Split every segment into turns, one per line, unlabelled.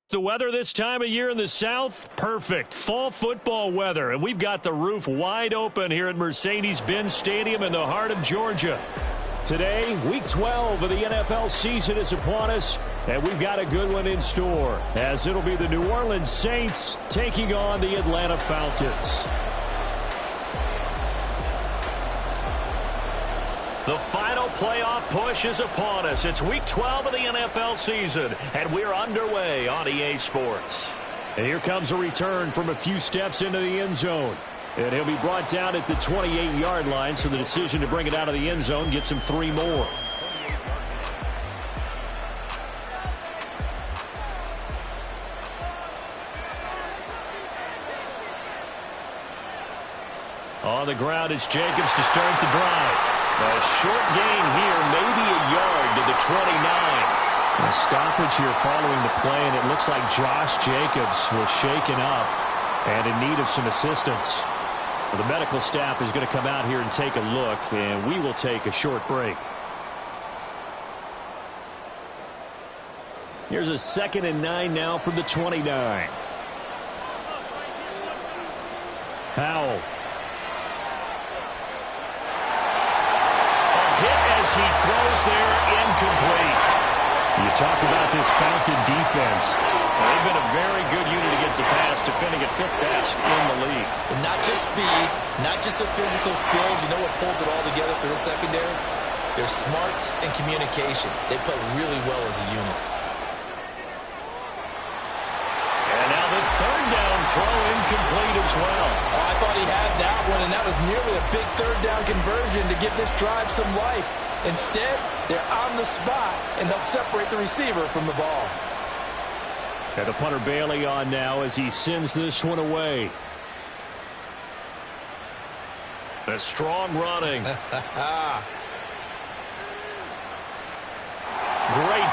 The weather this time of year in the South, perfect. Fall football weather, and we've got the roof wide open here at Mercedes-Benz Stadium in the heart of Georgia. Today, Week 12 of the NFL season is upon us, and we've got a good one in store, as it'll be the New Orleans Saints taking on the Atlanta Falcons. The final playoff push is upon us. It's Week 12 of the NFL season, and we're underway on EA Sports. And here comes a return from a few steps into the end zone. And he'll be brought down at the 28-yard line, so the decision to bring it out of the end zone gets him 3 more. On the ground, it's Jacobs to start the drive. A short gain here, maybe a yard to the 29. A stoppage here following the play, and it looks like Josh Jacobs was shaken up and in need of some assistance. The medical staff is going to come out here and take a look, and we will take a short break. Here's a 2nd and 9 now from the 29. Howell. He throws there, incomplete. You talk about this Falcon defense. They've been a very good unit against the pass, defending at 5th best in the league.
And not just speed, not just their physical skills. You know what pulls it all together for this secondary? Their smarts and communication. They play really well as a unit.
And now the 3rd down throw incomplete as well.
Oh, I thought he had that one, and that was nearly a big 3rd down conversion to give this drive some life. Instead, they're on the spot and help separate the receiver from the ball.
And the punter Bailey on now as he sends this one away. A strong running. Great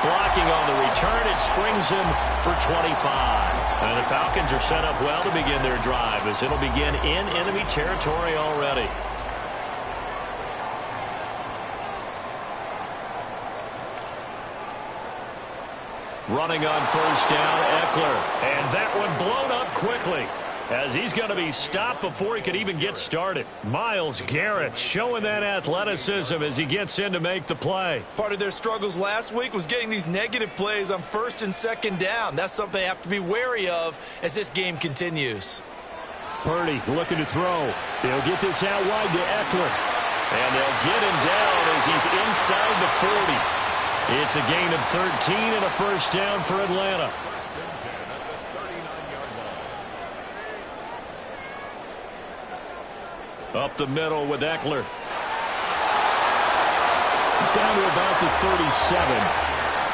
blocking on the return. It springs him for 25. And the Falcons are set up well to begin their drive as it'll begin in enemy territory already. Running on 1st down, Eckler. And that one blown up quickly as he's going to be stopped before he could even get started. Myles Garrett showing that athleticism as he gets in to make the play.
Part of their struggles last week was getting these negative plays on 1st and 2nd down. That's something they have to be wary of as this game continues.
Purdy looking to throw. They'll get this out wide to Eckler. And they'll get him down as he's inside the 40. It's a gain of 13 and a 1st down for Atlanta. Up the middle with Eckler. Down to about the 37.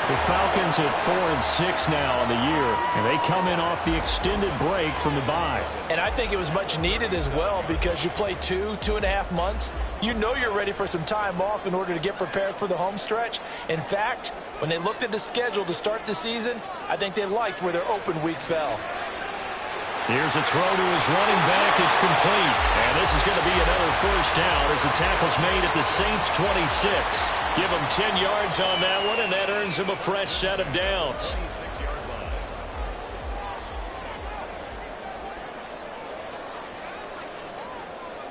The Falcons at 4-6 now on the year, and they come in off the extended break from the bye.
And I think it was much needed as well because you play 2.5 months. You know you're ready for some time off in order to get prepared for the home stretch. In fact, when they looked at the schedule to start the season, I think they liked where their open week fell.
Here's a throw to his running back. It's complete. And this is going to be another 1st down as the tackle's made at the Saints' 26. Give him 10 yards on that one, and that earns him a fresh set of downs.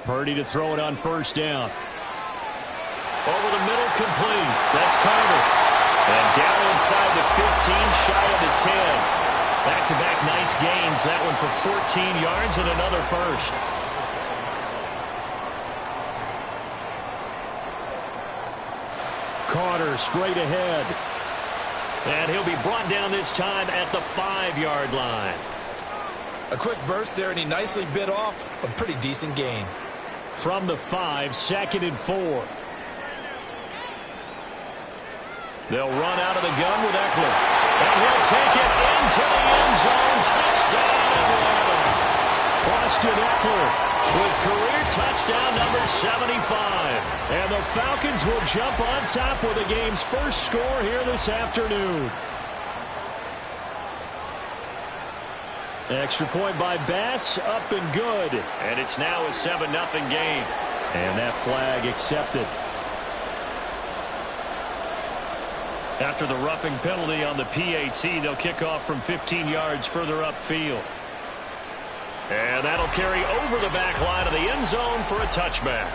Purdy to throw it on 1st down. Over the middle, complete. That's Carter. And down inside the 15, shy of the 10. Back-to-back nice gains. That one for 14 yards and another 1st. Carter straight ahead. And he'll be brought down this time at the 5-yard line.
A quick burst there, and he nicely bit off a pretty decent gain.
From the 5, 2nd and 4. They'll run out of the gun with Eckler. And he'll take it into the end zone. Touchdown, Atlanta. Austin Eckler with career touchdown number 75. And the Falcons will jump on top with the game's first score here this afternoon. Extra point by Bass, up and good. And it's now a 7-0 game. And that flag accepted. After the roughing penalty on the PAT, they'll kick off from 15 yards further upfield. And that'll carry over the back line of the end zone for a touchback.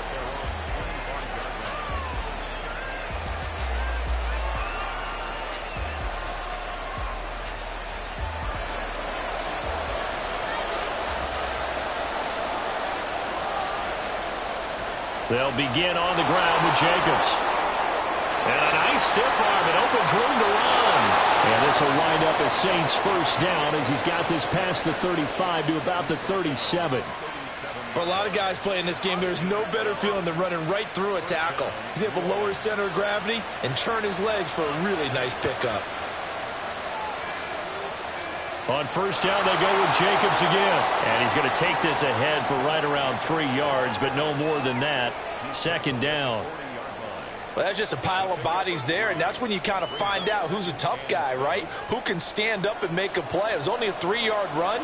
They'll begin on the ground with Jacobs. And a nice stiff arm. It opens room to run. And this will wind up as Saints first down as he's got this past the 35 to about the 37.
For a lot of guys playing this game, there's no better feeling than running right through a tackle. He's able to lower his center of gravity and turn his legs for a really nice pickup.
On first down, they go with Jacobs again. And he's going to take this ahead for right around 3 yards, but no more than that. Second down.
Well, that's just a pile of bodies there, and that's when you kind of find out who's a tough guy, right? Who can stand up and make a play. It was only a 3-yard run,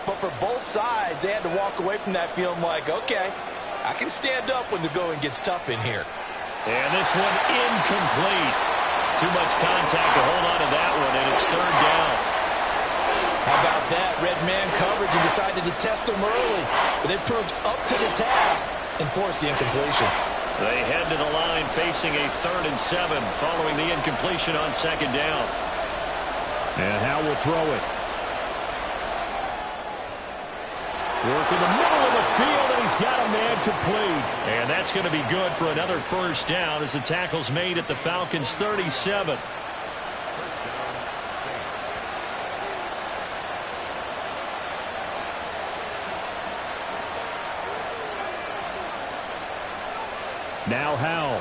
but for both sides, they had to walk away from that feeling like, okay, I can stand up when the going gets tough in here.
And this one incomplete. Too much contact to hold on to that one, and it's third down.
How about that? Red man coverage and decided to test them early. But they proved up to the task and forced the incompletion.
They head to the line facing a 3rd and 7 following the incompletion on second down. And Howe will throw it. Work in the middle of the field, and he's got a man complete. And that's going to be good for another first down as the tackle's made at the Falcons' 37. Now Howe.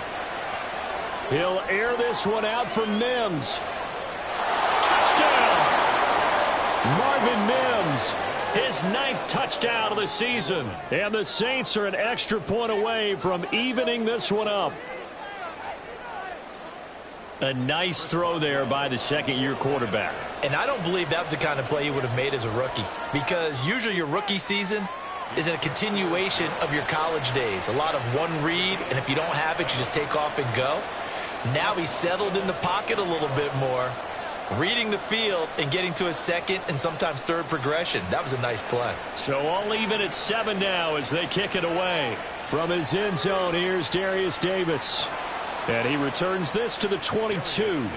He'll air this one out for Mims. Touchdown! Marvin Mims, his 9th touchdown of the season. And the Saints are an extra point away from evening this one up. A nice throw there by the second-year quarterback.
And I don't believe that was the kind of play he would have made as a rookie, because usually your rookie season is a continuation of your college days. A lot of one read, and if you don't have it, you just take off and go. Now he's settled in the pocket a little bit more, reading the field and getting to his second and sometimes third progression. That was a nice play.
So all even at 7 now as they kick it away. From his end zone, here's Darius Davis. And he returns this to the 22.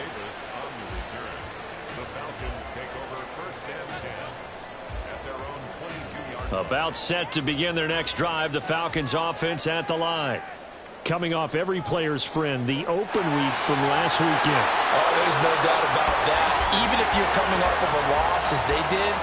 About set to begin their next drive, the Falcons offense at the line. Coming off every player's friend, the open week from last weekend.
Oh, there's no doubt about that. Even if you're coming off of a loss as they did,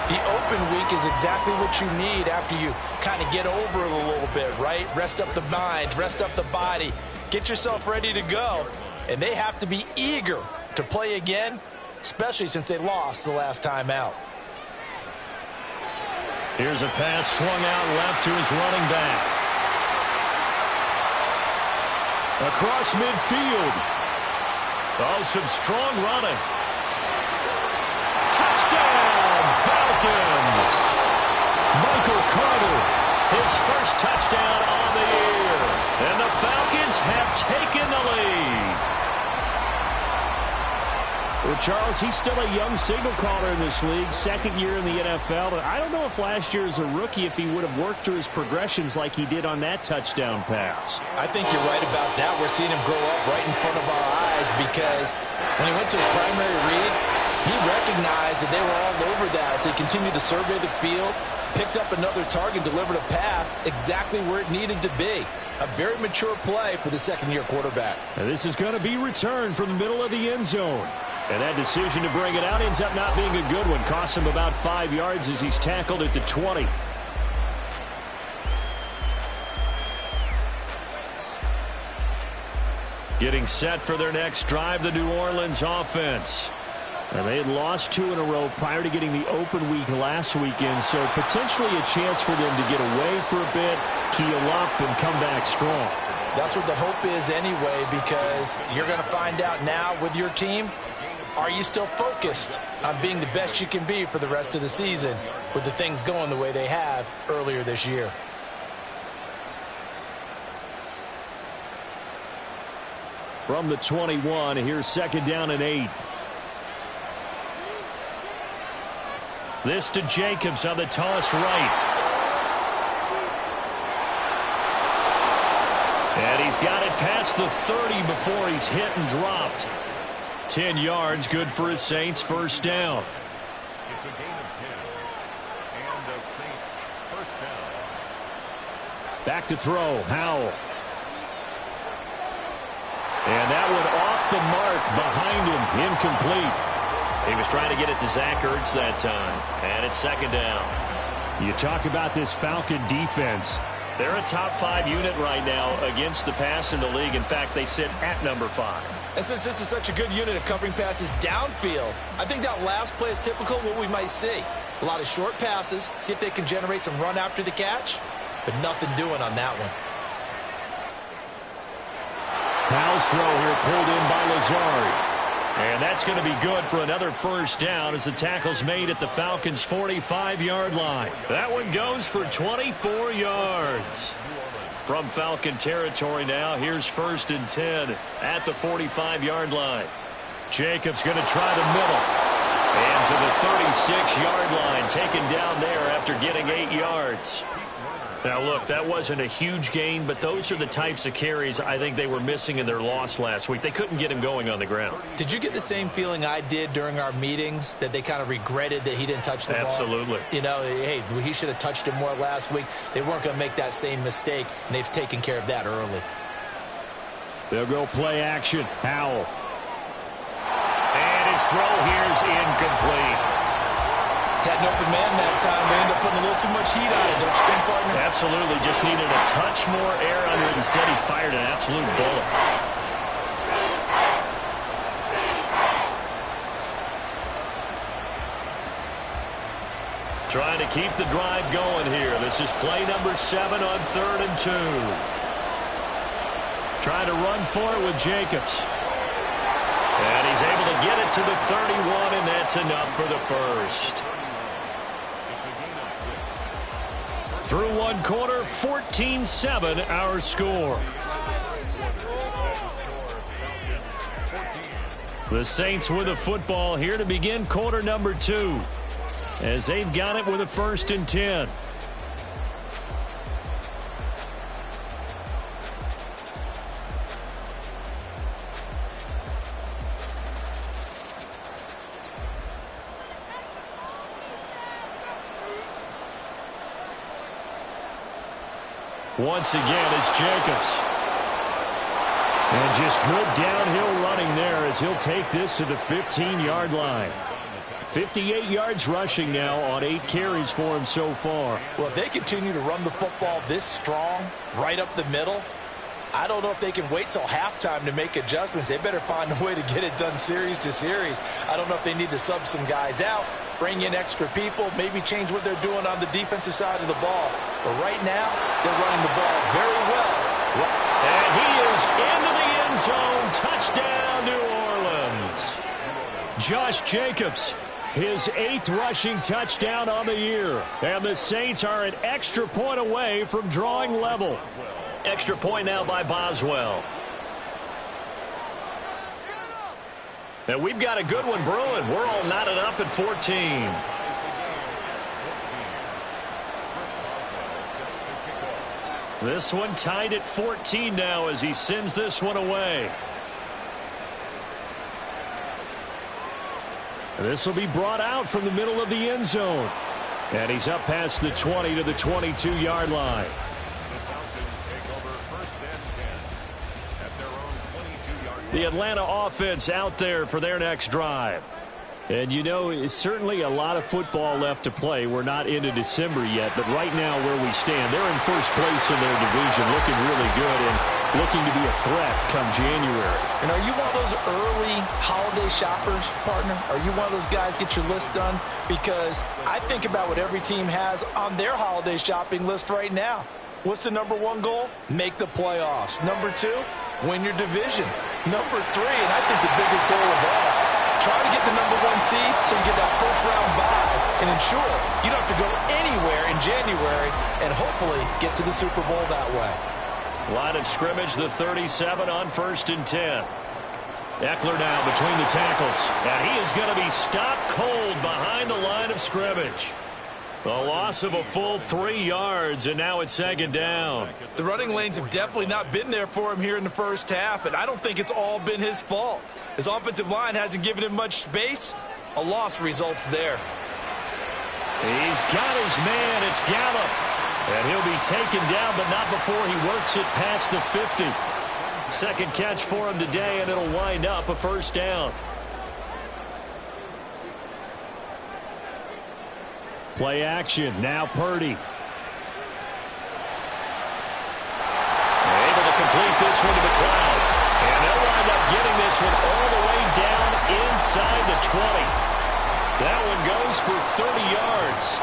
the open week is exactly what you need after you kind of get over it a little bit, right? Rest up the mind, rest up the body, get yourself ready to go. And they have to be eager to play again, especially since they lost the last time out.
Here's a pass swung out left to his running back. Across midfield. Oh, some strong running. Touchdown, Falcons! Michael Carter, his first touchdown on the year. And the Falcons have taken the lead. Well, Charles, he's still a young signal caller in this league, second year in the NFL. I don't know if last year as a rookie, if he would have worked through his progressions like he did on that touchdown pass.
I think you're right about that. We're seeing him grow up right in front of our eyes because when he went to his primary read, he recognized that they were all over that. So he continued to survey the field, picked up another target, delivered a pass exactly where it needed to be. A very mature play for the second-year quarterback.
And this is going to be returned from the middle of the end zone. And that decision to bring it out ends up not being a good one. Costs him about 5 yards as he's tackled at the 20. Getting set for their next drive, the New Orleans offense. And they had lost 2 in a row prior to getting the open week last weekend, so potentially a chance for them to get away for a bit, keel up, and come back strong.
That's what the hope is anyway, because you're going to find out now with your team, are you still focused on being the best you can be for the rest of the season with the things going the way they have earlier this year?
from the 21. Here's 2nd down and 8. This to Jacobs on the toss right. And he's got it past the 30 before he's hit and dropped. 10 yards, good for his Saints, 1st down.
It's a gain of 10. And the Saints, 1st down.
Back to throw, Howell. And that one off the mark behind him, incomplete. He was trying to get it to Zach Ertz that time, and it's 2nd down. You talk about this Falcon defense. They're a top 5 unit right now against the pass in the league. In fact, they sit at number 5.
And since this is such a good unit of covering passes downfield, I think that last play is typical of what we might see. A lot of short passes, see if they can generate some run after the catch, but nothing doing on that one.
Howell's throw here pulled in by Lazard. And that's going to be good for another 1st down as the tackle's made at the Falcons' 45-yard line. That one goes for 24 yards. From Falcon territory now, here's 1st and 10 at the 45-yard line. Jacobs going to try the middle. And to the 36-yard line, taken down there after getting 8 yards. Now, look, that wasn't a huge gain, but those are the types of carries I think they were missing in their loss last week. They couldn't get him going on the ground.
Did you get the same feeling I did during our meetings, that they kind of regretted that he didn't touch the ball?
Absolutely.
You know, hey, he should have touched it more last week. They weren't going to make that same mistake, and they've taken care of that early.
They'll go play action. Howell. And his throw here is incomplete.
Had an open man that time. They ended up putting a little too much heat on it, don't you think, partner?
Absolutely. Just needed a touch more air under it. Instead, he fired an absolute bullet. Trying to keep the drive going here. This is play number 7 on 3rd and 2. Trying to run for it with Jacobs. And he's able to get it to the 31, and that's enough for the 1st. Through 1 quarter, 14-7 our score. The Saints with the football here to begin quarter number 2. As they've got it with a 1st and 10. Once again, it's Jacobs. And just good downhill running there as he'll take this to the 15-yard line. 58 yards rushing now on 8 carries for him so far.
Well, if they continue to run the football this strong, right up the middle, I don't know if they can wait till halftime to make adjustments. They better find a way to get it done series to series. I don't know if they need to sub some guys out, bring in extra people, maybe change what they're doing on the defensive side of the ball. But right now, they're running the ball very well.
And he is into the end zone. Touchdown, New Orleans. Josh Jacobs, his 8th rushing touchdown on the year. And the Saints are an extra point away from drawing level. Extra point now by Boswell. And we've got a good one brewing. We're all knotted up at 14. This one tied at 14 now as he sends this one away. This will be brought out from the middle of the end zone. And he's up past the 20 to the 22-yard line. The Atlanta offense out there for their next drive. And, you know, it's certainly a lot of football left to play. We're not into December yet, but right now where we stand, they're in first place in their division, looking really good and looking to be a threat come January.
And are you one of those early holiday shoppers, partner? Are you one of those guys get your list done? Because I think about what every team has on their holiday shopping list right now. What's the number 1 goal? Make the playoffs. Number 2, win your division. Number 3, and I think the biggest goal of all, try to get the number 1 seed so you get that first-round bye and ensure you don't have to go anywhere in January and hopefully get to the Super Bowl that way.
Line of scrimmage, the 37 on 1st and 10. Eckler now between the tackles. And he is going to be stopped cold behind the line of scrimmage. A loss of a full 3 yards, and now it's second down.
The running lanes have definitely not been there for him here in the first half, and I don't think it's all been his fault. His offensive line hasn't given him much space. A loss results there.
He's got his man. It's Gallup. And he'll be taken down, but not before he works it past the 50. Second catch for him today, and it'll wind up a first down. Play action. Now Purdy. Able to complete this one to McLeod. And they'll wind up getting this one all the way down inside the 20. That one goes for 30 yards.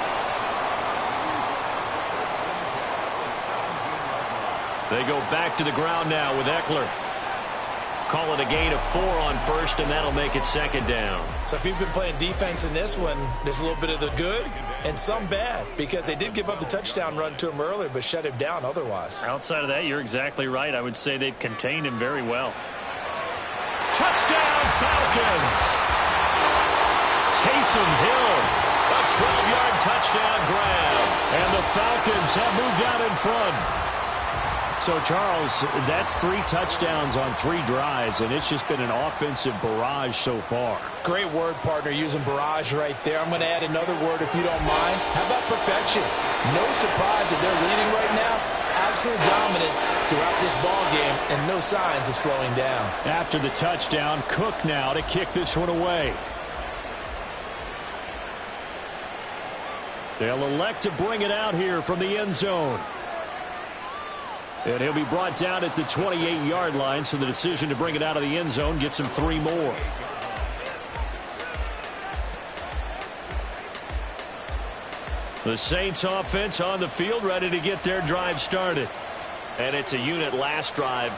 They go back to the ground now with Eckler. Call it a gain of 4 on first, and that'll make it second down.
So if you've been playing defense in this one, there's a little bit of the good and some bad, because they did give up the touchdown run to him earlier, but shut him down otherwise.
Outside of that, you're exactly right. I would say they've contained him very well.
Touchdown, Falcons! Taysom Hill, a 12-yard touchdown grab, and the Falcons have moved out in front. So, Charles, that's 3 touchdowns on 3 drives, and it's just been an offensive barrage so far.
Great word, partner, using barrage right there. I'm going to add another word if you don't mind. How about perfection? No surprise that they're leading right now. Absolute dominance throughout this ball game, and no signs of slowing down.
After the touchdown, Cook now to kick this one away. They'll elect to bring it out here from the end zone. And he'll be brought down at the 28-yard line, so the decision to bring it out of the end zone gets him 3 more. The Saints offense on the field, ready to get their drive started. And it's a unit last drive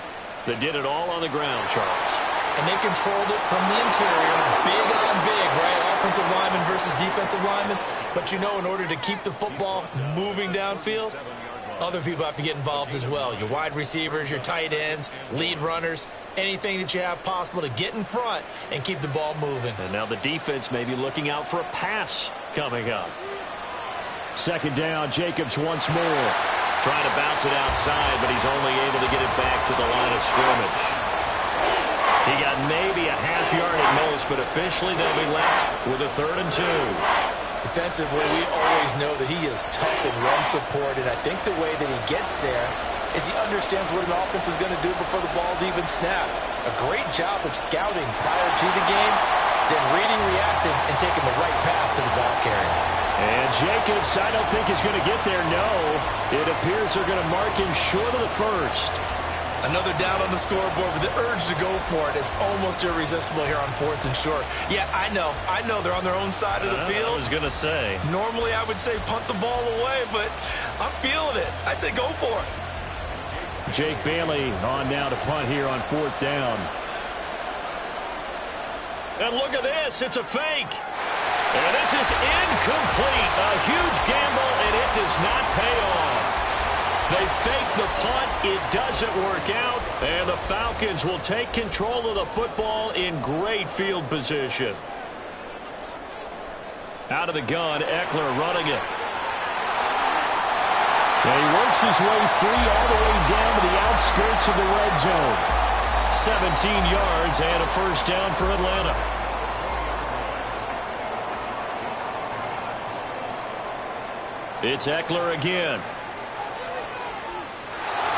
that did it all on the ground, Charles.
And they controlled it from the interior, big on big, right? Offensive lineman versus defensive lineman. But, you know, in order to keep the football moving downfield, other people have to get involved as well. Your wide receivers, your tight ends, lead runners, anything that you have possible to get in front and keep the ball moving.
And now the defense may be looking out for a pass coming up. Second down, Jacobs once more. Trying to bounce it outside, but he's only able to get it back to the line of scrimmage. He got maybe a half yard at most, but officially they'll be left with a 3rd and 2.
Defensively, we always know that he is tough in run support, and I think the way that he gets there is he understands what an offense is going to do before the ball's even snapped. A great job of scouting prior to the game, then reading, reacting, and taking the right path to the ball carrier.
And Jacobs, I don't think is going to get there, no. It appears they're going to mark him short of the first.
Another down on the scoreboard, but the urge to go for it is almost irresistible here on 4th and short. Yeah, I know they're on their own side of the field.
I was going to say.
Normally I would say punt the ball away, but I'm feeling it. I say go for it.
Jake Bailey on now to punt here on 4th down. And look at this, it's a fake. And this is incomplete. A huge gamble, and it does not pay off. They fake the punt. It doesn't work out. And the Falcons will take control of the football in great field position. Out of the gun, Eckler running it. And he works his way free all the way down to the outskirts of the red zone. 17 yards and a first down for Atlanta. It's Eckler again.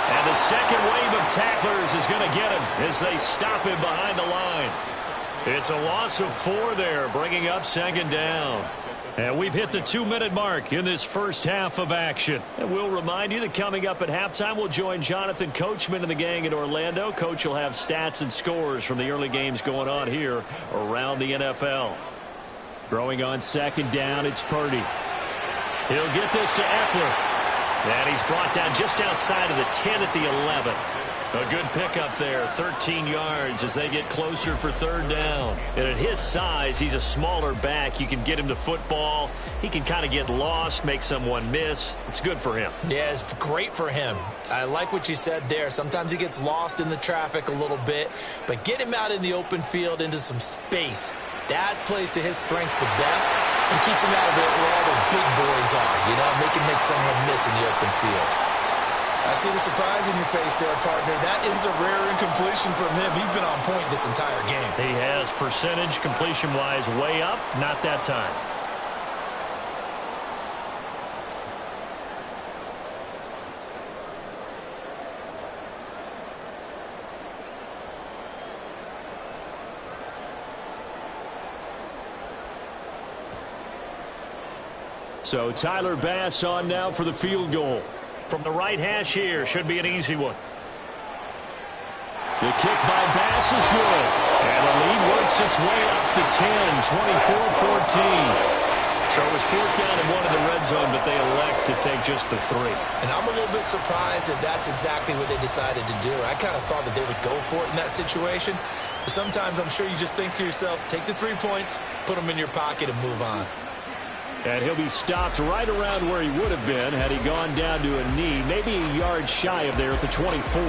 And the second wave of tacklers is going to get him as they stop him behind the line. It's a loss of 4 there, bringing up second down. And we've hit the 2-minute mark in this first half of action. And we'll remind you that coming up at halftime, we'll join Jonathan Coachman and the gang in Orlando. Coach will have stats and scores from the early games going on here around the NFL. Throwing on second down, it's Purdy. He'll get this to Eckler. And he's brought down just outside of the 10 at the 11. A good pickup there, 13 yards as they get closer for third down. And at his size, he's a smaller back. You can get him to football. He can kind of get lost, make someone miss. It's good for him.
Yeah, it's great for him. I like what you said there. Sometimes he gets lost in the traffic a little bit, but get him out in the open field into some space. That plays to his strengths the best and keeps him out of it where all the big boys are, you know, make someone miss in the open field. I see the surprise in your face there, partner. That is a rare incompletion from him. He's been on point this entire game.
He has percentage completion-wise way up, not that time. So Tyler Bass on now for the field goal. From the right hash here, should be an easy one. The kick by Bass is good. And the lead works its way up to 10, 24-14. So it was 4th down and 1 in the red zone, but they elect to take just the 3.
And I'm a little bit surprised that that's exactly what they decided to do. I kind of thought that they would go for it in that situation. But sometimes I'm sure you just think to yourself, take the 3 points, put them in your pocket, and move on.
And he'll be stopped right around where he would have been had he gone down to a knee, maybe a yard shy of there at the 24.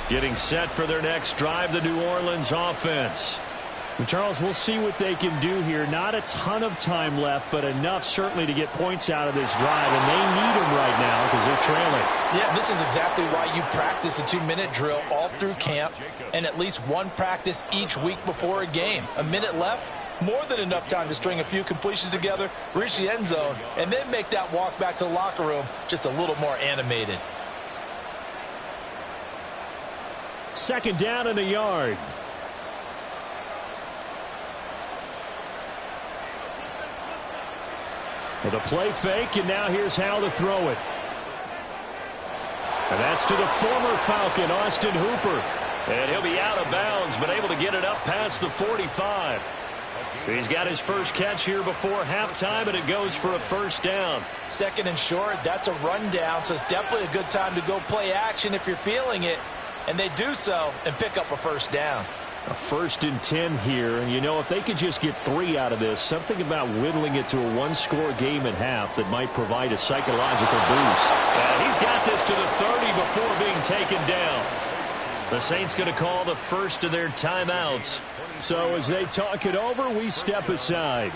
Getting set for their next drive, the New Orleans offense. And Charles, we'll see what they can do here. Not a ton of time left, but enough certainly to get points out of this drive, and they need them right now because they're trailing.
Yeah, this is exactly why you practice a 2-minute drill all through camp and at least one practice each week before a game. A minute left, more than enough time to string a few completions together, reach the end zone, and then make that walk back to the locker room just a little more animated.
2nd down and a yard. With a play fake, and now here's how to throw it. And that's to the former Falcon, Austin Hooper. And he'll be out of bounds, but able to get it up past the 45. He's got his first catch here before halftime, and it goes for a 1st down.
2nd and short, that's a rundown, so it's definitely a good time to go play action if you're feeling it. And they do so and pick up a 1st down.
A 1st and 10 here, and you know, if they could just get 3 out of this, something about whittling it to a 1-score game at half that might provide a psychological boost. And he's got this to the 30 before being taken down. The Saints going to call the first of their timeouts. So as they talk it over, we step aside.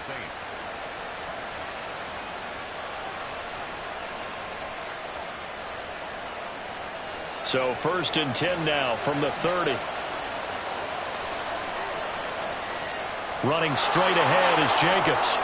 So 1st and 10 now from the 30. Running straight ahead is Jacobs.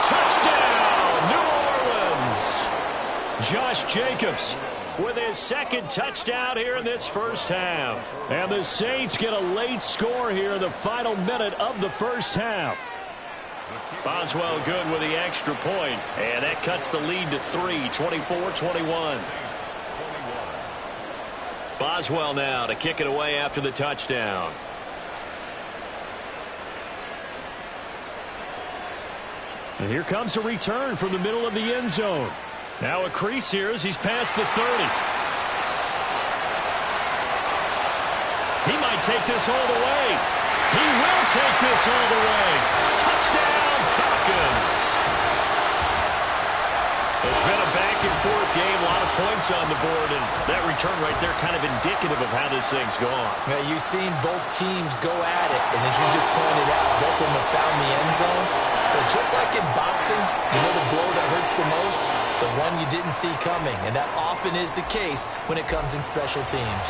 Touchdown, New Orleans! Josh Jacobs with his 2nd touchdown here in this first half. And the Saints get a late score here in the final minute of the first half. Boswell good with the extra point, and that cuts the lead to 3, 24-21. Boswell now to kick it away after the touchdown. And here comes a return from the middle of the end zone. Now a crease here as he's past the 30. He might take this all the way. He will take this all the way. Touchdown, Falcons. It's been a back-and-forth game, a lot of points on the board, and that return right there kind of indicative of how this thing's gone.
Yeah, you've seen both teams go at it, and as you just pointed out, both of them have found the end zone. But just like in boxing, you know the blow that hurts the most? The one you didn't see coming, and that often is the case when it comes in special teams.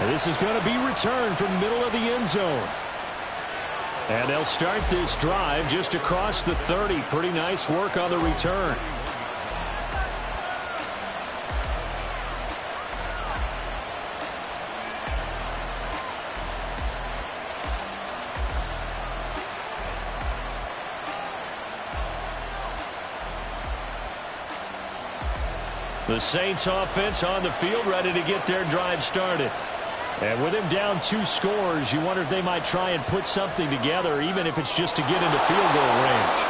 And this is going to be returned from the middle of the end zone. And they'll start this drive just across the 30. Pretty nice work on the return. The Saints offense on the field ready to get their drive started. And with him down 2 scores, you wonder if they might try and put something together, even if it's just to get into field goal range.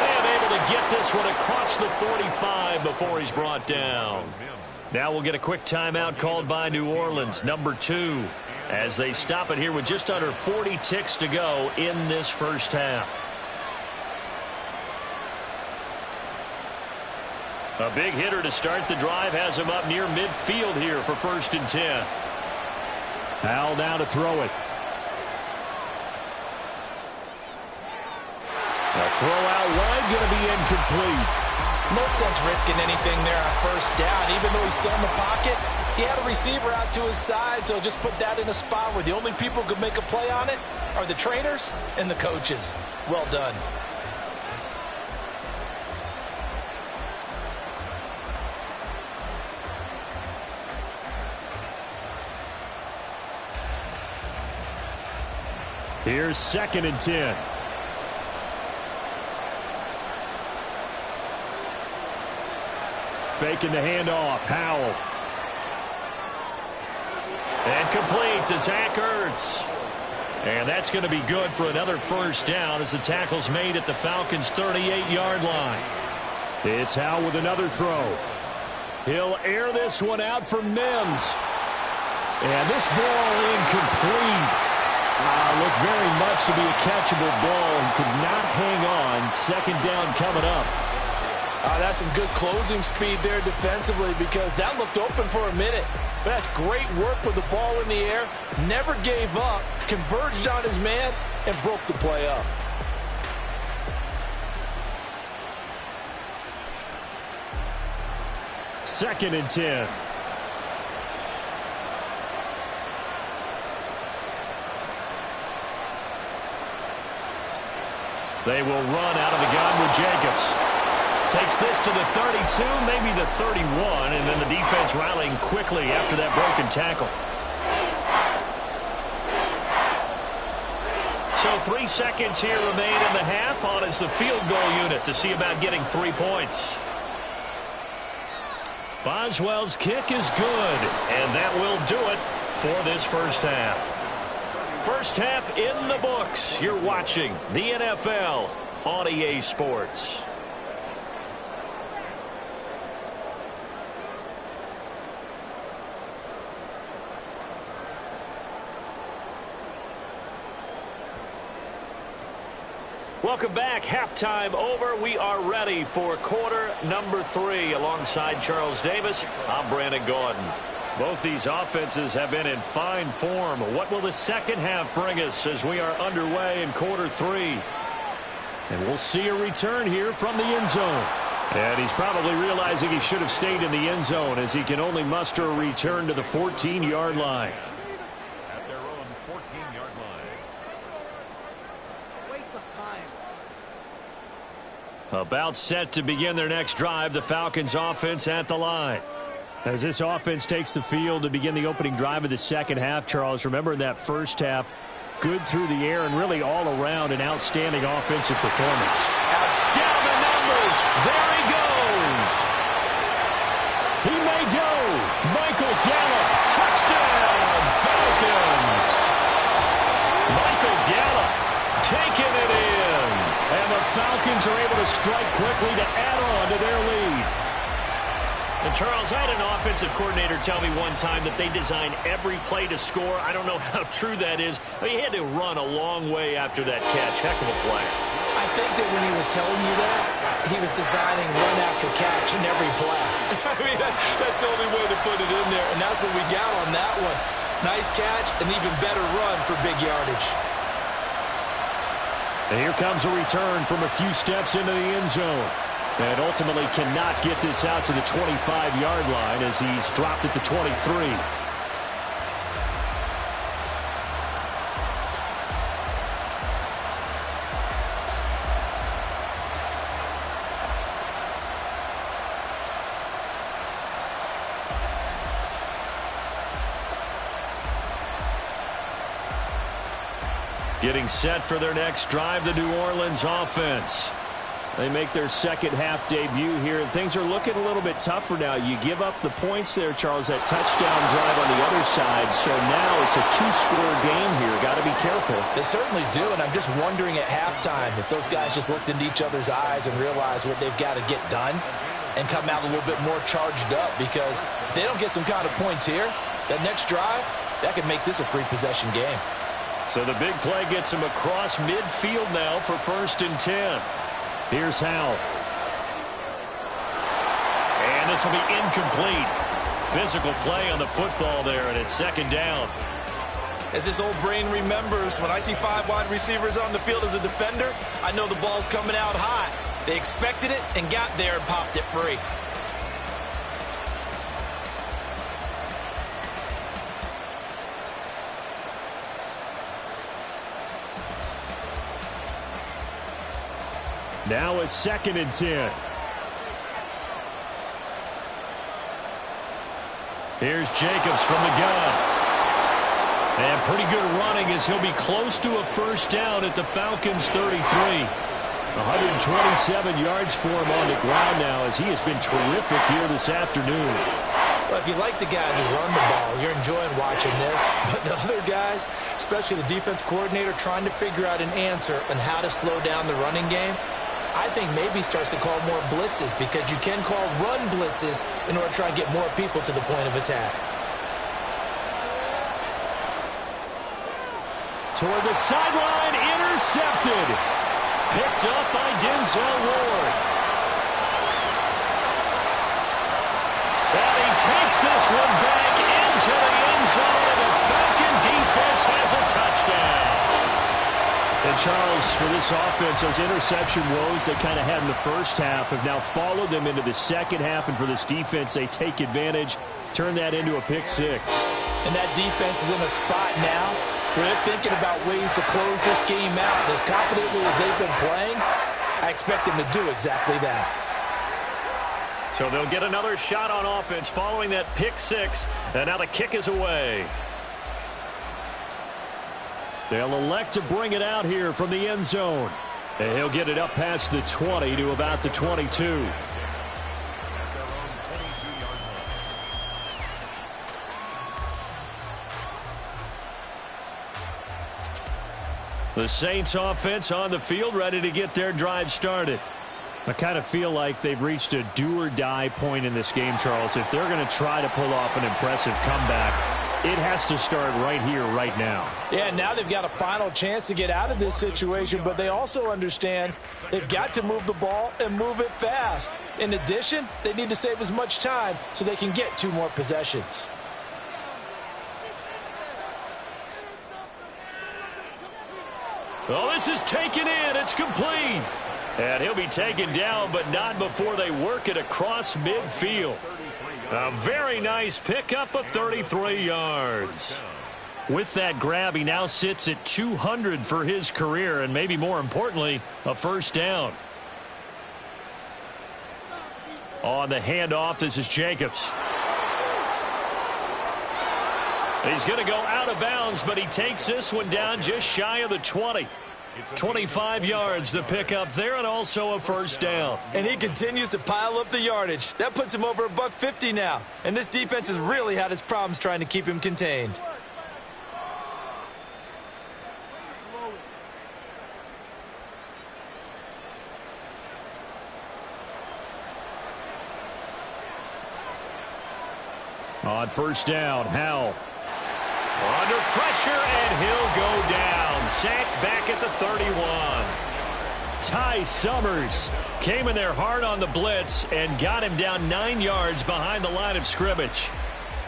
And able to get this one across the 45 before he's brought down.
Now we'll get a quick timeout called by New Orleans, number 2, as they stop it here with just under 40 ticks to go in this first half. A big hitter to start the drive has him up near midfield here for 1st and 10. Howell now to throw it. A throw out wide, going to be incomplete.
No sense risking anything there on 1st down. Even though he's still in the pocket, he had a receiver out to his side, so just put that in a spot where the only people who could make a play on it are the trainers and the coaches. Well done.
Here's 2nd and 10. Faking the handoff. Howell. And complete to Zach Ertz. And that's going to be good for another 1st down as the tackle's made at the Falcons' 38-yard line. It's Howell with another throw. He'll air this one out for Mims. And this ball incomplete. Looked very much to be a catchable ball. He could not hang on. 2nd down coming up.
That's some good closing speed there defensively because that looked open for a minute. But that's great work with the ball in the air. Never gave up, converged on his man, and broke the play up.
Second and 10. They will run out of the gun with Jacobs. Takes this to the 32, maybe the 31, and then the defense rallying quickly after that broken tackle. So 3 seconds here remain in the half. On is the field goal unit to see about getting 3 points. Boswell's kick is good, and that will do it for this first half. First half in the books. You're watching the NFL on EA Sports. Welcome back. Halftime over. We are ready for quarter number 3. Alongside Charles Davis, I'm Brandon Gaudin. Both these offenses have been in fine form. What will the second half bring us as we are underway in quarter 3? And we'll see a return here from the end zone. And he's probably realizing he should have stayed in the end zone as he can only muster a return to the 14-yard line.
At their own 14-yard line.
Waste of time.
About set to begin their next drive, the Falcons offense at the line. As this offense takes the field to begin the opening drive of the second half, Charles, remember in that first half, good through the air and really all around an outstanding offensive performance.
Down the numbers. There he goes.
He may go. Michael Gallup. Touchdown, Falcons. Michael Gallup taking it in. And the Falcons are able to strike quickly to add on to their lead.
And Charles, I had an offensive coordinator tell me one time that they design every play to score. I don't know how true that is. But he had to run a long way after that catch. Heck of a play.
I think that when he was telling you that, he was designing run after catch in every play. I mean, that's the only way to put it in there, and that's what we got on that one. Nice catch, an even better run for big yardage.
And here comes a return from a few steps into the end zone. And ultimately cannot get this out to the 25-yard line as he's dropped at the 23. Getting set for their next drive, the New Orleans offense. They make their second half debut here, and things are looking a little bit tougher now. You give up the points there, Charles, that touchdown drive on the other side. So now it's a two-score game here. Got to be careful.
They certainly do, and I'm just wondering at halftime if those guys just looked into each other's eyes and realized what they've got to get done and come out a little bit more charged up, because if they don't get some kind of points here, that next drive, that could make this a free-possession game.
So the big play gets him across midfield now for 1st and 10.
Here's Howell.
And this will be incomplete. Physical play on the football there, and it's 2nd down.
As this old brain remembers, when I see 5 wide receivers on the field as a defender, I know the ball's coming out high. They expected it and got there and popped it free.
Now it's 2nd and 10.
Here's Jacobs from the gun. And pretty good running as he'll be close to a 1st down at the Falcons' 33.
127 yards for him on the ground now, as he has been terrific here this afternoon.
Well, if you like the guys who run the ball, you're enjoying watching this. But the other guys, especially the defense coordinator, trying to figure out an answer on how to slow down the running game, I think maybe starts to call more blitzes, because you can call run blitzes in order to try and get more people to the point of attack.
Toward the sideline, intercepted.
Picked up by Denzel Ward. And he takes this one back into the end zone, and the Falcon defense has a touchdown.
And Charles, for this offense, those interception woes they kind of had in the first half have now followed them into the second half, and for this defense, they take advantage, turn that into a pick 6.
And that defense is in a spot now where they're thinking about ways to close this game out. As confidently as they've been playing, I expect them to do exactly that.
So they'll get another shot on offense following that pick 6, and now the kick is away.
They'll elect to bring it out here from the end zone. And he'll get it up past the 20 to about the 22.
The Saints offense on the field, ready to get their drive started.
I kind of feel like they've reached a do-or-die point in this game, Charles. If they're going to try to pull off an impressive comeback, it has to start right here, right now.
Yeah, now they've got a final chance to get out of this situation, but they also understand they've got to move the ball and move it fast. In addition, they need to save as much time so they can get 2 more possessions.
Oh, this is taken in. It's complete. And he'll be taken down, but not before they work it across midfield. A very nice pickup of 33 yards.
With that grab, he now sits at 200 for his career, and maybe more importantly, a 1st down. On the handoff, this is Jacobs.
He's going to go out of bounds, but he takes this one down just shy of the 20. 25 yards the pickup there, and also a 1st down.
And he continues to pile up the yardage. That puts him over $150 now. And this defense has really had its problems trying to keep him contained.
On 1st down, Howell.
Under pressure, and he'll go down. Sacked back at the 31.
Ty Summers came in there hard on the blitz and got him down 9 yards behind the line of scrimmage.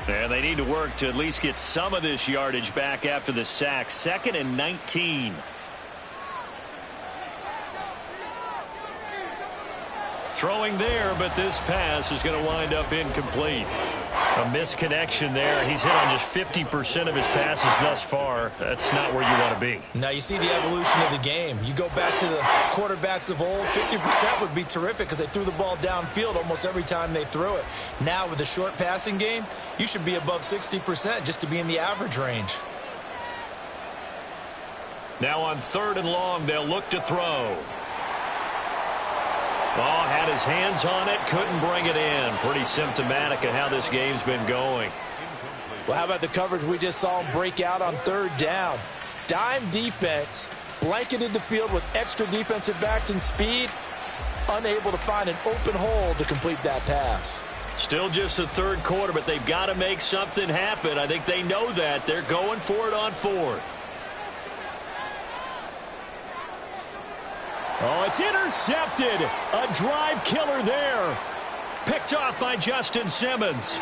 And they need to work to at least get some of this yardage back after the sack. 2nd and 19. Throwing there, but this pass is going to wind up incomplete.
A misconnection there. He's hit on just 50% of his passes thus far. That's not where you want to be.
Now you see the evolution of the game. You go back to the quarterbacks of old, 50% would be terrific because they threw the ball downfield almost every time they threw it. Now with the short passing game, you should be above 60% just to be in the average range.
Now on 3rd and long, they'll look to throw. Oh, had his hands on it, couldn't bring it in. Pretty symptomatic of how this game's been going.
Well, how about the coverage we just saw him break out on third down? Dime defense, blanketed the field with extra defensive backs and speed, unable to find an open hole to complete that pass.
Still just the third quarter, but they've got to make something happen. I think they know that. They're going for it on fourth.
Oh, it's intercepted. A drive killer there.
Picked off by Justin Simmons.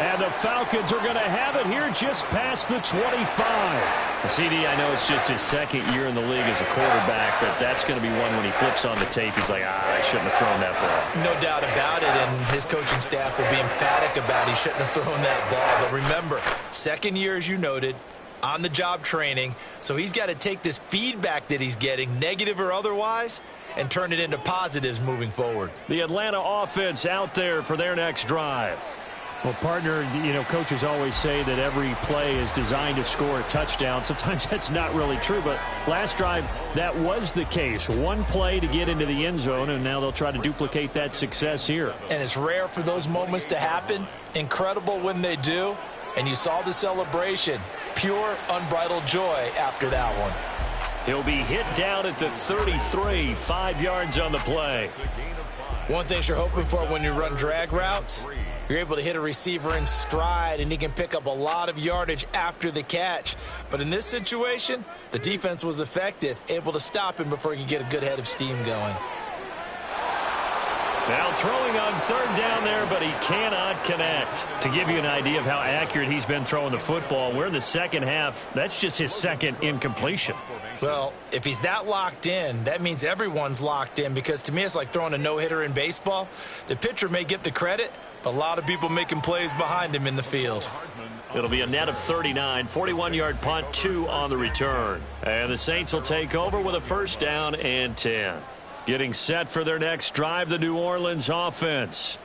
And the Falcons are going to have it here just past the 25.
CD, I know it's just his second year in the league as a quarterback, but that's going to be one when he flips on the tape. He's like, I shouldn't have thrown that ball.
No doubt about it, and his coaching staff will be emphatic about he shouldn't have thrown that ball. But remember, second year, as you noted, on-the-job training, so he's got to take this feedback that he's getting, negative or otherwise, and turn it into positives moving forward.
The Atlanta offense out there for their next drive.
Well, partner, coaches always say that every play is designed to score a touchdown. Sometimes that's not really true, but last drive, that was the case. One play to get into the end zone, and now they'll try to duplicate that success here.
And it's rare for those moments to happen. Incredible when they do. And you saw the celebration. Pure, unbridled joy after that one.
He'll be hit down at the 33, 5 yards on the play.
One thing you're hoping for when you run drag routes, you're able to hit a receiver in stride, and he can pick up a lot of yardage after the catch. But in this situation, the defense was effective, able to stop him before he could get a good head of steam going.
Now throwing on third down there, but he cannot connect. To give you an idea of how accurate he's been throwing the football, we're in the second half. That's just his second incompletion.
Well, if he's that locked in, that means everyone's locked in, because to me it's like throwing a no-hitter in baseball. The pitcher may get the credit, but a lot of people making plays behind him in the field.
It'll be a net of 39, 41-yard punt, 2 on the return. And the Saints will take over with a first down and 10. Getting set for their next drive, the New Orleans offense.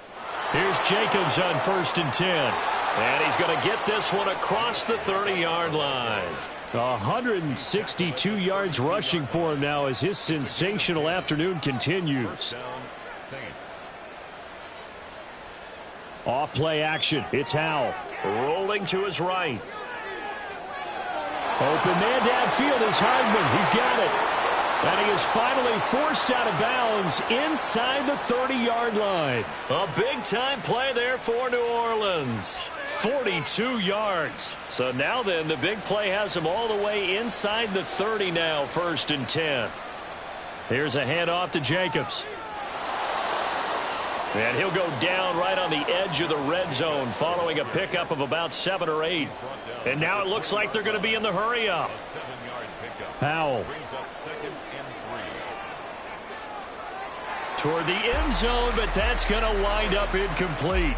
Here's Jacobs on 1st and 10. And he's going to get this one across the 30-yard line.
162 yards rushing for him now as his sensational afternoon continues. Off play action. It's Howell.
Rolling to his right.
Open man downfield is Hardman. He's got it. And he is finally forced out of bounds inside the 30-yard line.
A big-time play there for New Orleans. 42 yards. So now then, the big play has him all the way inside the 30 now, 1st and 10. Here's a handoff to Jacobs. And he'll go down right on the edge of the red zone following a pickup of about 7 or 8. And now it looks like they're going to be in the hurry-up.
Howell.
Toward the end zone, but that's going to wind up incomplete.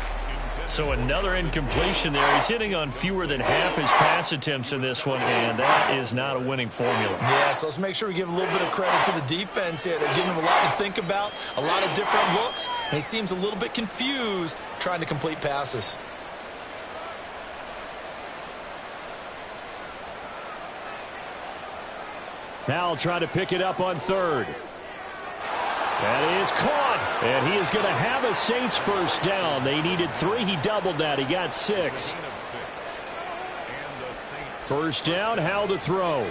So another incompletion there. He's hitting on fewer than half his pass attempts in this one, and that is not a winning formula.
Yeah, so let's make sure we give a little bit of credit to the defense here. They're giving him a lot to think about, a lot of different looks, and he seems a little bit confused trying to complete passes.
Howell trying to pick it up on third. That is caught, and he is going to have a Saints first down. They needed 3. He doubled that. He got 6. First down, Howell to throw.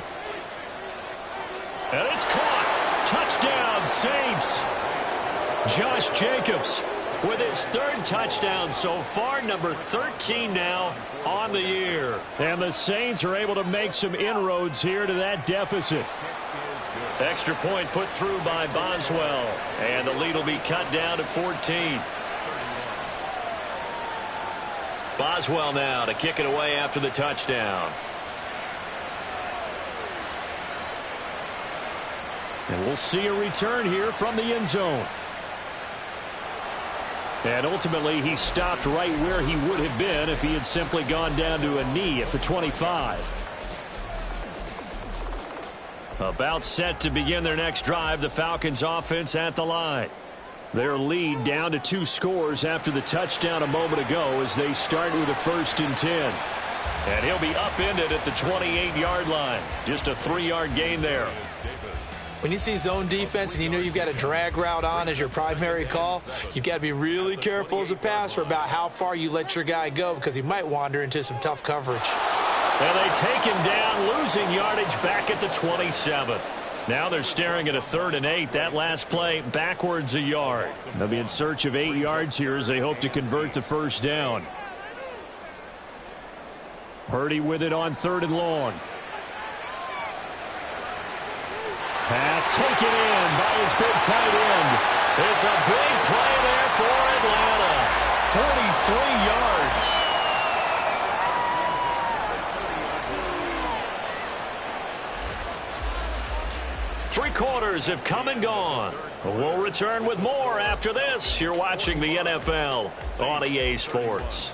And it's caught. Touchdown, Saints. Josh Jacobs with his 3rd touchdown so far, number 13 now on the year.
And the Saints are able to make some inroads here to that deficit.
Extra point put through by Boswell. And the lead will be cut down to 14. Boswell now to kick it away after the touchdown.
And we'll see a return here from the end zone. And ultimately, he stopped right where he would have been if he had simply gone down to a knee at the 25. About set to begin their next drive, the Falcons offense at the line. Their lead down to 2 scores after the touchdown a moment ago as they start with a 1st and 10. And he'll be upended at the 28-yard line. Just a 3-yard gain there.
When you see zone defense and you know you've got a drag route on as your primary call, you've got to be really careful as a passer about how far you let your guy go because he might wander into some tough coverage.
And they take him down, losing yardage back at the 27. Now they're staring at a 3rd and 8. That last play backwards a yard. They'll be in search of 8 yards here as they hope to convert the first down. Purdy with it on 3rd and long. Pass taken in by his big tight end. It's a big play there for Atlanta. 43 yards. Three quarters have come and gone. We'll return with more after this. You're watching the NFL on EA Sports.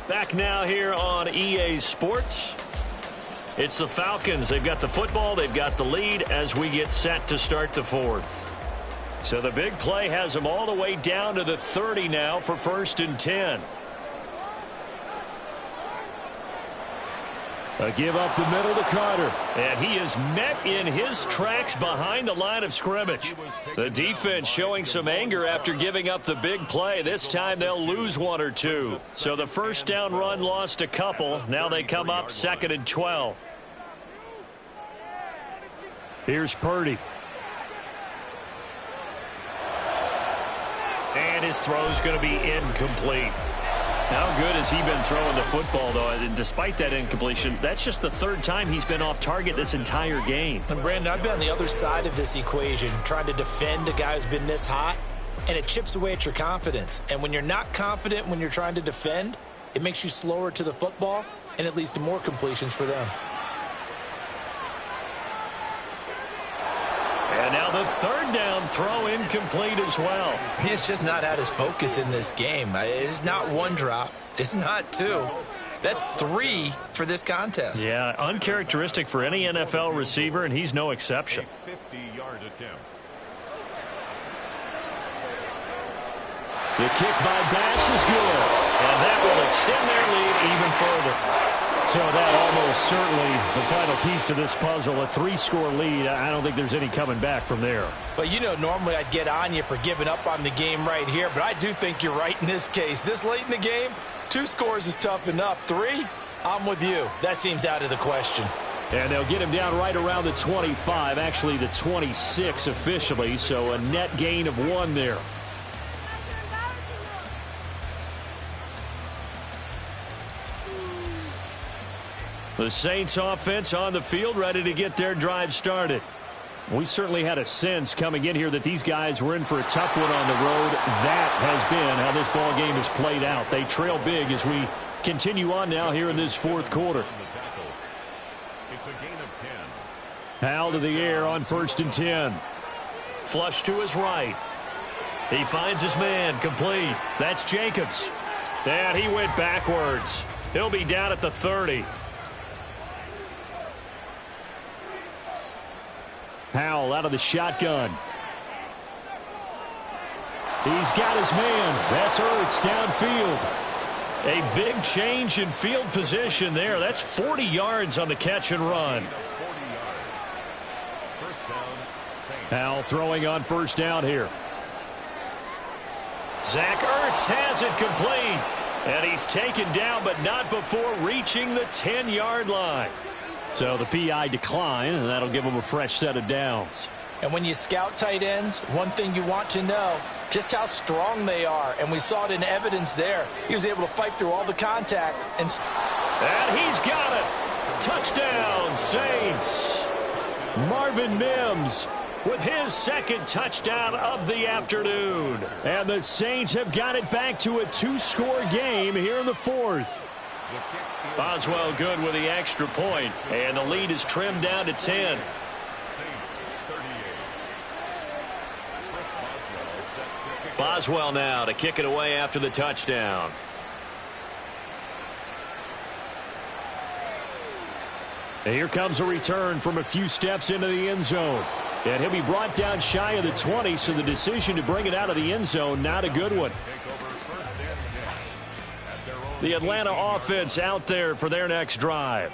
Back now here on EA Sports. It's the Falcons. They've got the football. They've got the lead as we get set to start the 4th. So the big play has them all the way down to the 30 now for 1st and 10. A give up the middle to Carter. And he is met in his tracks behind the line of scrimmage. The defense showing some anger after giving up the big play. This time they'll lose 1 or 2. So the first down run lost a couple. Now they come up 2nd and 12. Here's Purdy. And his throw's going to be incomplete. How good has he been throwing the football, though? And despite that incompletion, that's just the 3rd time he's been off target this entire game.
And, Brandon, I've been on the other side of this equation, trying to defend a guy who's been this hot, and it chips away at your confidence. And when you're not confident when you're trying to defend, it makes you slower to the football, and it leads to more completions for them.
And now the 3rd down throw incomplete as well.
He has just not had his focus in this game. It's not 1 drop. It's not 2. That's 3 for this contest.
Yeah, uncharacteristic for any NFL receiver, and he's no exception.
50-yard attempt.
The kick by Bass is good. And that will extend their lead even further. So that almost certainly the final piece to this puzzle, a 3-score lead. I don't think there's any coming back from there.
Well, you know, normally I'd get on you for giving up on the game right here, but I do think you're right in this case. This late in the game, 2 scores is tough enough. 3, I'm with you. That seems out of the question.
And they'll get him down right around the 25, actually the 26 officially, so a net gain of 1 there. The Saints offense on the field, ready to get their drive started. We certainly had a sense coming in here that these guys were in for a tough one on the road. That has been how this ball game has played out. They trail big as we continue on now here in this 4th quarter.
It's a gain of 10.
Howell to the air on 1st and 10. Flush to his right. He finds his man, complete. That's Jacobs. And he went backwards. He'll be down at the 30. Howell out of the shotgun. He's got his man. That's Ertz downfield. A big change in field position there. That's 40 yards on the catch and run.
40 yards. First down, Saints.
Howell throwing on 1st down here. Zach Ertz has it complete. And he's taken down, but not before reaching the 10-yard line. So the PI decline, and that'll give him a fresh set of downs.
And when you scout tight ends, one thing you want to know, just how strong they are. And we saw it in evidence there. He was able to fight through all the contact. And
he's got it. Touchdown, Saints. Marvin Mims with his 2nd touchdown of the afternoon. And the Saints have got it back to a 2-score game here in the 4th. Boswell good with the extra point, and the lead is trimmed down to 10.
Saints 38. Chris Boswell set to kick.
Boswell now to kick it away after the touchdown. And here comes a return from a few steps into the end zone. And he'll be brought down shy of the 20, so the decision to bring it out of the end zone, not a good one. The Atlanta offense out there for their next drive.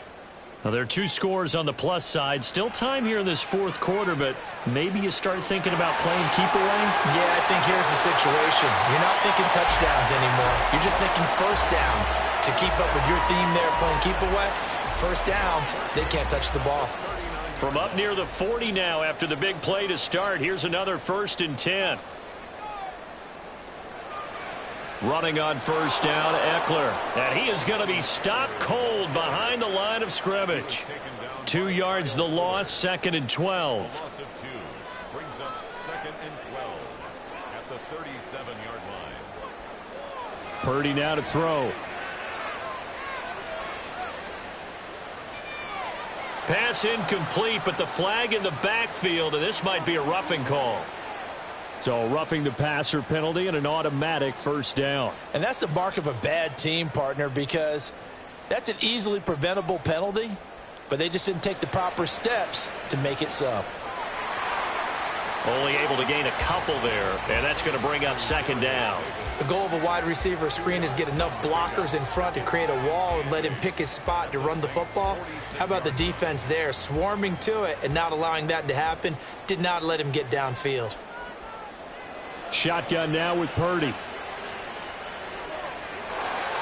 Well, there are 2 scores on the plus side. Still time here in this fourth quarter, but maybe you start thinking about playing keep away?
Yeah, I think here's the situation. You're not thinking touchdowns anymore. You're just thinking first downs. To keep up with your theme there, playing keep away, first downs, they can't touch the ball.
From up near the 40 now after the big play to start, here's another 1st and 10. Running on first down, Eckler. And he is going to be stopped cold behind the line of scrimmage. 2 yards the loss, 2nd and 12.
Loss of 2 brings up 2nd and 12 at the 37-yard line.
Purdy now to throw. Pass incomplete, but the flag in the backfield, and this might be a roughing call. So roughing the passer penalty and an automatic first down.
And that's the mark of a bad team, partner, because that's an easily preventable penalty, but they just didn't take the proper steps to make it so.
Only able to gain a couple there, and that's going to bring up 2nd down.
The goal of a wide receiver screen is get enough blockers in front to create a wall and let him pick his spot to run the football. How about the defense there, swarming to it and not allowing that to happen? Did not let him get downfield.
Shotgun now with Purdy.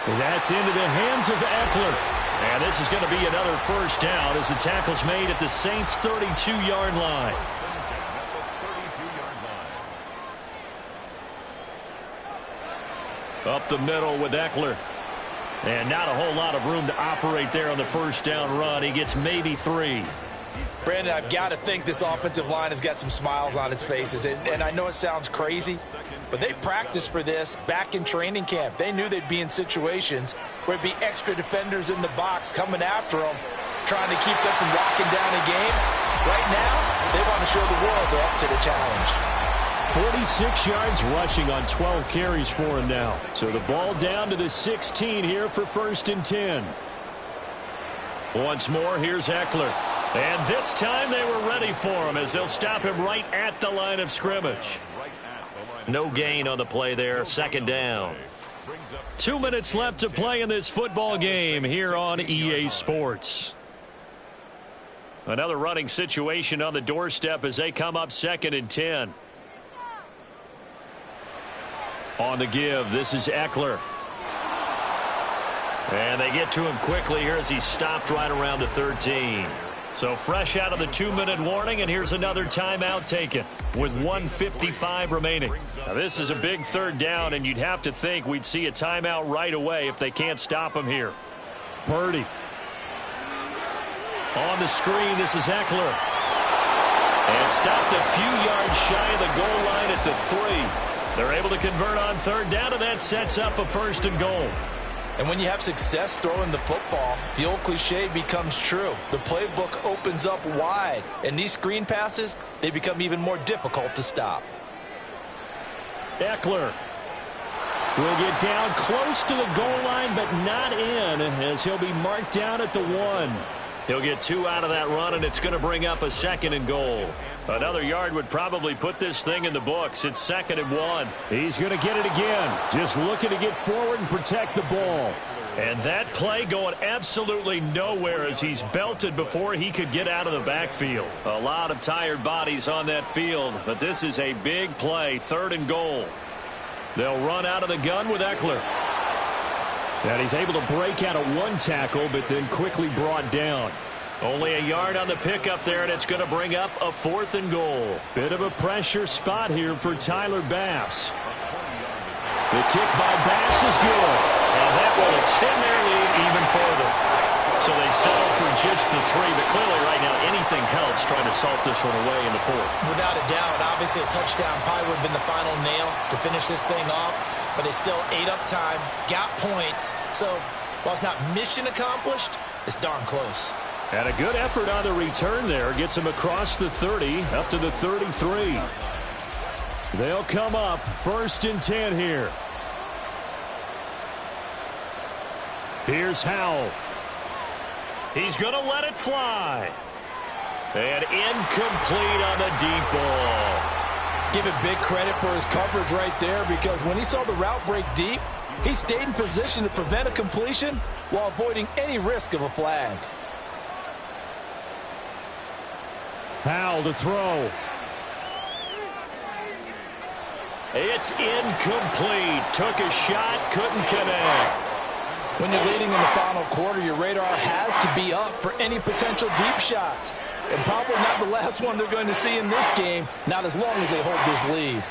That's into the hands of Eckler. And this is going to be another first down as the tackle's made at the Saints' 32-yard line. Up the middle with Eckler. And not a whole lot of room to operate there on the first down run. He gets maybe 3.
Brandon, I've got to think this offensive line has got some smiles on its faces. And I know it sounds crazy, but they practiced for this back in training camp. They knew they'd be in situations where it'd be extra defenders in the box coming after them, trying to keep them from locking down a game. Right now, they want to show the world they're up to the challenge.
46 yards rushing on 12 carries for him now. So the ball down to the 16 here for 1st and 10. Once more, here's Eckler. And this time they were ready for him as they'll stop him right at the line of scrimmage. No gain on the play there, 2nd down. 2 minutes left to play in this football game here on EA Sports. Another running situation on the doorstep as they come up 2nd and 10. On the give, this is Eckler. And they get to him quickly here as he's stopped right around the 13. So fresh out of the 2-minute warning, and here's another timeout taken with 1:55 remaining. Now this is a big 3rd down, and you'd have to think we'd see a timeout right away if they can't stop him here. Purdy. On the screen, this is Eckler. And stopped a few yards shy of the goal line at the 3. They're able to convert on 3rd down, and that sets up a 1st and goal.
And when you have success throwing the football, the old cliche becomes true. The playbook opens up wide, and these screen passes, they become even more difficult to stop.
Eckler will get down close to the goal line, but not in, as he'll be marked down at the 1. He'll get 2 out of that run, and it's going to bring up a 2nd and goal. Another yard would probably put this thing in the books. It's 2nd and 1. He's going to get it again. Just looking to get forward and protect the ball. And that play going absolutely nowhere as he's belted before he could get out of the backfield. A lot of tired bodies on that field, but this is a big play. 3rd and goal. They'll run out of the gun with Eckler. And he's able to break out of 1 tackle, but then quickly brought down. Only a yard on the pickup there, and it's going to bring up a 4th and goal. Bit of a pressure spot here for Tyler Bass. The kick by Bass is good. And that will extend their lead even further. So they settle for just the 3, but clearly right now anything helps trying to salt this one away in the 4th.
Without a doubt, obviously a touchdown probably would have been the final nail to finish this thing off, but they still ate up time, got points. So while it's not mission accomplished, it's darn close.
And a good effort on the return there. Gets him across the 30, up to the 33. They'll come up 1st and 10 here. Here's Howell. He's going to let it fly. And incomplete on the deep ball.
Give it big credit for his coverage right there, because when he saw the route break deep, he stayed in position to prevent a completion while avoiding any risk of a flag.
Powell to throw.
It's incomplete. Took a shot, couldn't connect.
When you're leading in the final quarter, your radar has to be up for any potential deep shots. And probably not the last one they're going to see in this game, not as long as they hold this lead.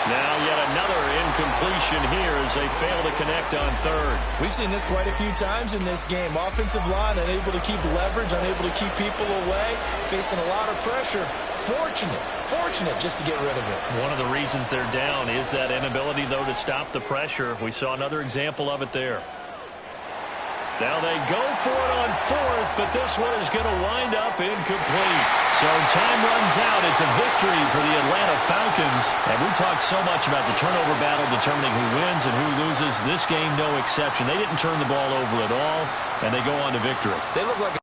Now yet another incompletion here as they fail to connect on third.
We've seen this quite a few times in this game. Offensive line unable to keep leverage, unable to keep people away, facing a lot of pressure. Fortunate just to get rid of it.
One of the reasons they're down is that inability, though, to stop the pressure. We saw another example of it there.
Now they go for it on fourth, but this one is going to wind up incomplete. So time runs out. It's a victory for the Atlanta Falcons. And we talked so much about the turnover battle determining who wins and who loses. This game, no exception. They didn't turn the ball over at all, and they go on to victory.
They look like